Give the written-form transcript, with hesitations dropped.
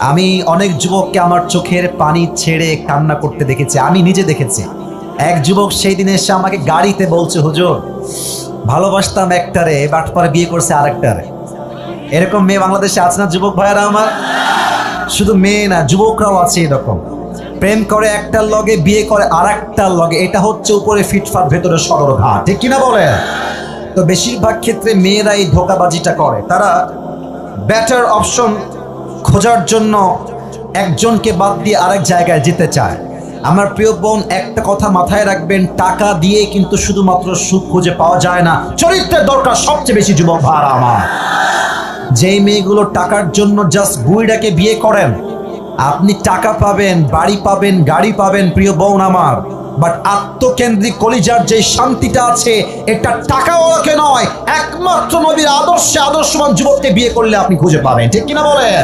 আমি অনেক যুবককে আমার চোখের পানি ছেড়ে কান্না করতে দেখেছি, আমি নিজে দেখেছি। এক যুবক সেই দিন এসে আমাকে গাড়িতে বলছে, হুজুর ভালোবাসতাম একটারে, বাট পরে বিয়ে করছে আরেকটারে। এরকম মেয়ে বাংলাদেশে আছে না যুবক ভাইয়ারা আমার? শুধু মেয়ে না, যুবকরাও আছে এরকম। প্রেম করে একটার লগে, বিয়ে করে আরেকটার লগে। এটা হচ্ছে উপরে ফিটফাট, ভেতরে সদরঘাট, ঠিক কিনা বলে? তো বেশিরভাগ ক্ষেত্রে মেয়েরা এই ধোঁকাবাজিটা করে। তারা বেটার অপশন খোঁজার জন্য একজনকে বাদ দিয়ে আরেক জায়গায় যেতে চায়। আমার প্রিয় বোন, একটা কথা মাথায় রাখবেন, টাকা দিয়ে কিন্তু শুধুমাত্র সুখ খুঁজে পাওয়া যায় না, চরিত্রের দরকার সবচেয়ে বেশি যুবক ভাড়া আমার। যেই মেয়েগুলো টাকার জন্য জাস্ট বুইড়াকে বিয়ে করেন, আপনি টাকা পাবেন, বাড়ি পাবেন, গাড়ি পাবেন প্রিয় বোন আমার, বাট আত্মকেন্দ্রিক কলিজার যে শান্তিটা আছে, এটা টাকাওয়ালাকে নয়, একমাত্র নবীর আদর্শে আদর্শবান যুবককে বিয়ে করলে আপনি খুঁজে পাবেন, ঠিক কিনা বলেন?